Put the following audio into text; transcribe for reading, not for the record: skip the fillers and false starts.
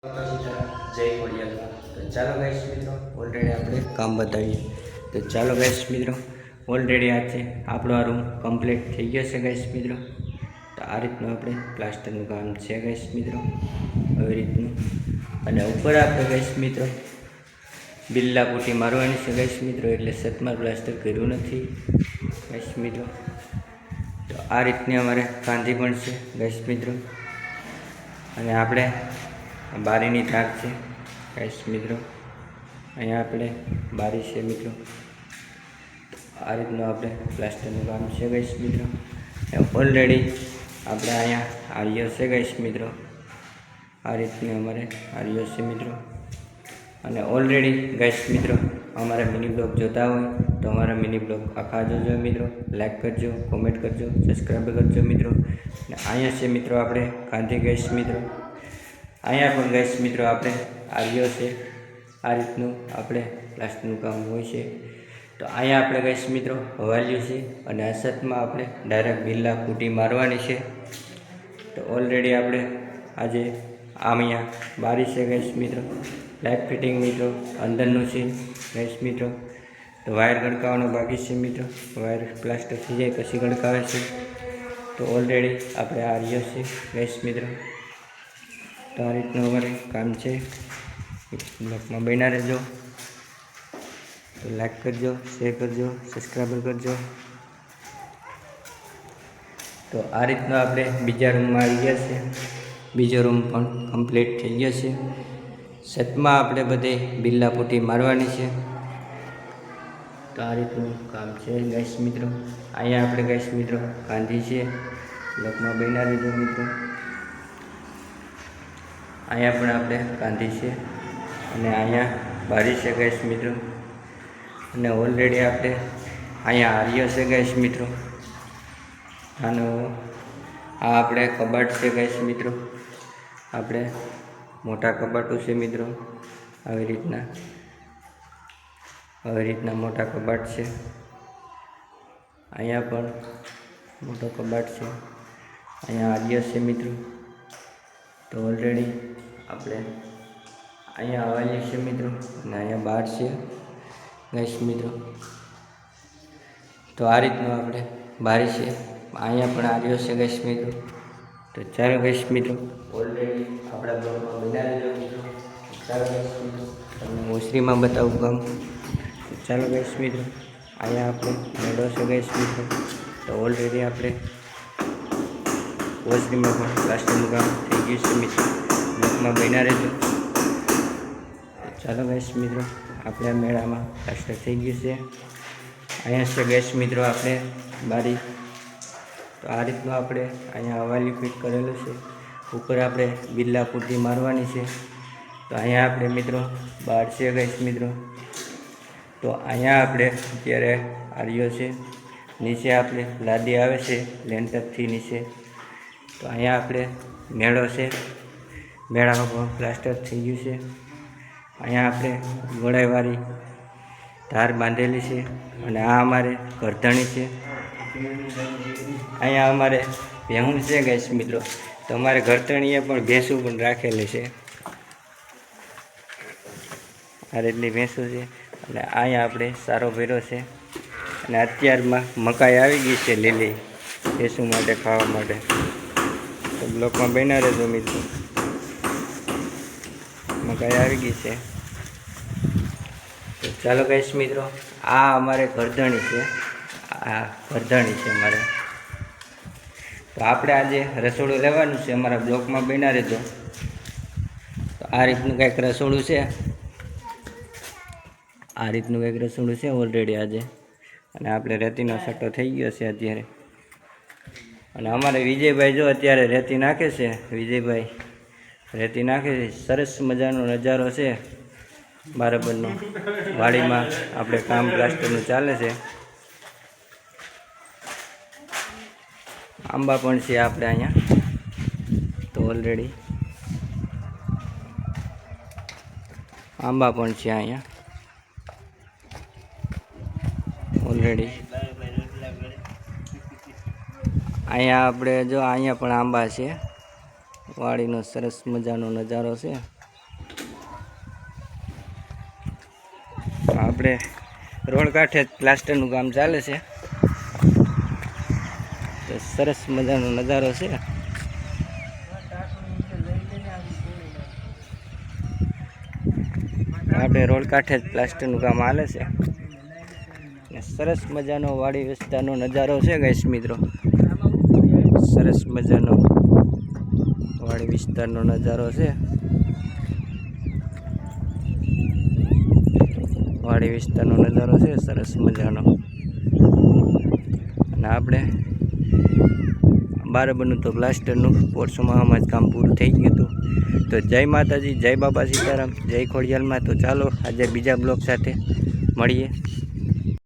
જય ખોડિયાર. તો ચાલો ગાઈસ મિત્રો, ઓલરેડી આપણે કામ બતાવીએ. તો ચાલો ગાઈસ મિત્રો, ઓલરેડી આ છે આપણો આ રૂમ કમ્પ્લીટ થઈ ગયો છે ગાઈસ મિત્રો. તો આ રીતનું આપણે પ્લાસ્ટરનું કામ છે ગાઈસ મિત્રો, આવી રીતનું. અને ઉપર આપણે ગાઈસ મિત્રો બિલ્લા પુટ્ટી મારવાની છે ગાઈસ મિત્રો, એટલે છતમાં પ્લાસ્ટર કર્યું નથી ગાઈસ મિત્રો. તો આ રીતની અમારે કાંધી પણ છે ગાઈસ મિત્રો. અને આપણે બારીની ધાર છે ગાઈસ મિત્રો, અહીંયા આપણે બારી છે મિત્રો. આ રીતનું આપણે પ્લાસ્ટરનું કામ છે ગાઈસ મિત્રો. ઓલરેડી આપણે અહીંયા આર્યો છે ગાઈસ મિત્રો, આ રીતની અમારે આર્યો છે મિત્રો. અને ઓલરેડી ગાઈસ મિત્રો અમારા મિની બ્લોગ જોતા હોય તો અમારા મિની બ્લોગ આખા જોજો મિત્રો, લાઈક કરજો, કોમેન્ટ કરજો, સબસ્ક્રાઈબ કરજો મિત્રો. અને અહીંયા છે મિત્રો આપણે કાંધી ગાઈસ મિત્રો. અહીંયા પણ ગાઈસ મિત્રો આપણે આર્યો છે, આ રીતનું આપણે પ્લાસ્ટરનું કામ હોય છે. તો અહીંયા આપણે ગાઈસ મિત્રો હવાલ્યું છે અને આ છતમાં આપણે ડાયરેક્ટ બિલ્લા પુટ્ટી મારવાની છે. તો ઓલરેડી આપણે આજે અહીંયા બારી છે ગાઈસ મિત્રો, લાઇટ ફિટિંગ મિત્રો અંદરનું છે ગાઈસ મિત્રો. તો વાયર ગડકાવવાનો બાકી છે મિત્રો, વાયર પ્લાસ્ટર થઈ જાય પછી ગડકાવે છે. તો ઓલરેડી આપણે આર્યો છે ગાઈસ મિત્રો. તો આ રીતનું અમારે કામ છે. બ્લોગમાં બન્યા રહેજો, તો લાઈક કરજો, શેર કરજો, સબસ્ક્રાઈબર કરજો. તો આ રીતનું આપણે બીજા રૂમમાં આવી ગયા છે. બીજો રૂમ પણ કમ્પ્લીટ થઈ ગયો છે. છતમાં આપણે બધે બિલ્લા પુટ્ટી મારવાની છે. તો આ રીતનું કામ છે ગાઈસ મિત્રો. અહીંયા આપણે ગાઈસ મિત્રો કાંધી છે, બ્લોગમાં બન્યા રહેજો મિત્રો. અહીંયા પણ આપણે કાંધી છે અને અહીંયા બારી છે ગાઈસ મિત્રો. અને ઓલરેડી આપણે અહીંયા આર્યો છે ગાઈસ મિત્રો. આનો આ આપણે કબાટ છે ગાઈસ મિત્રો. આપણે મોટા કબાટો છે મિત્રો, આવી રીતના મોટા કબાટ છે. અહીંયા પણ મોટો કબાટ છે. અહીંયા આર્યો છે મિત્રો. તો ઓલરેડી આપણે અહીંયા આવેલી છે મિત્રો અને અહીંયા બહાર છે ગાઈસ મિત્રો. તો આ રીતનું આપણે બારી છે. અહીંયા પણ આર્યો છે ગાઈસ મિત્રો. તો ચાલો ગાઈસ મિત્રો, ઓલરેડી આપણા બ્લોગમાં બન્યા રહેજો મિત્રો. ચાલો ગાઈસ મિત્રો, તમને ઓસરીમાં બતાવું કામ. ચાલો ગાઈસ મિત્રો, અહીંયા આપણે મેળો છે ગાઈસ મિત્રો. તો ઓલરેડી આપણે ઓસરીમાં પણ પ્લાસ્ટરનું કામ થઈ ગયું છે મિત્રો, બ્લોગમાં બન્યા રહેજો. ચાલો ગાઈસ મિત્રો, આપણે મેળામાં પ્લાસ્ટર થઈ ગયું છે. અહીંયા છે ગાઈસ મિત્રો આપણે બારી. તો આ રીતનું આપણે અહીંયા હવાલી ફિટ કરેલું છે. ઉપર આપણે બિલ્લા પુટ્ટી મારવાની છે. તો અહીંયા આપણે મિત્રો બહાર છે ગાઈસ મિત્રો. તો અહીંયા આપણે અત્યારે આર્યો છે. નીચે આપણે લાદી આવે છે લેન્ટરથી નીચે. તો અહીંયા આપણે મેળો છે, મેળામાં પણ પ્લાસ્ટર થઈ ગયું છે. અહીંયા આપણે ગોળાઈવાળી ધાર બાંધેલી છે અને આ અમારે ગરધણી છે. અહીંયા અમારે ભેહું છે ગાઈસ મિત્રો. તો અમારે ગરધણીએ પણ ભેંસું પણ રાખેલી છે, આ રીતની ભેંસું છે. અને અહીંયા આપણે સારો ભર્યો છે. અને અત્યારમાં મકાઈ આવી ગઈ છે લીલી ભેંસું માટે ખાવા માટે. તો બ્લોકમાં બન્યા રહેજો મિત્રો, મકાઈ આવી ગઈ છે. તો ચાલો ગાઈસ મિત્રો, આ અમારે ગરધણી છે, આ ગરધણી છે અમારે. તો આપણે આજે રસોડું લેવાનું છે, અમારા બ્લોકમાં બન્યા રહેજો. તો આ રીતનું કંઈક રસોડું છે, આ રીતનું કંઈક રસોડું છે ઓલરેડી આજે. અને આપણે રેતીનો સટ્ટો થઈ ગયો છે અત્યારે. અને અમારે વિજયભાઈ જો અત્યારે રેતી નાખે છે, વિજયભાઈ રેતી નાખે છે. સરસ મજાનો નજારો છે બરાબરનો. વાડીમાં આપણે કામ પ્લાસ્ટરનું ચાલે છે. આંબા પણ છે આપણે અહીંયા. તો ઓલરેડી આંબા પણ છે અહીંયા ઓલરેડી. અહીંયા આપણે જો અહીંયા પણ આંબા છે. વાડીનો સરસ મજાનો નજારો છે. આપણે રોડ કાંઠે પ્લાસ્ટરનું કામ ચાલે છે. તો સરસ મજાનો નજારો છે. આપણે રોડ કાંઠે જ પ્લાસ્ટરનું કામ ચાલે છે. ને સરસ મજાનો વાડી વિસ્તારનો નજારો છે ગાઈસ મિત્રો. સરસ મજાનો વાડી વિસ્તારનો નજારો છે. વાડી વિસ્તારનો નજારો છે સરસ મજાનો. અને આપણે બરાબરનું તો પ્લાસ્ટરનું પોરસોમાં જ કામ પૂરું થઈ ગયું હતું. તો જય માતાજી, જય બાબા સીતારામ, જય ખોડિયાલમાં. તો ચાલો આજે બીજા બ્લોગ સાથે મળીએ.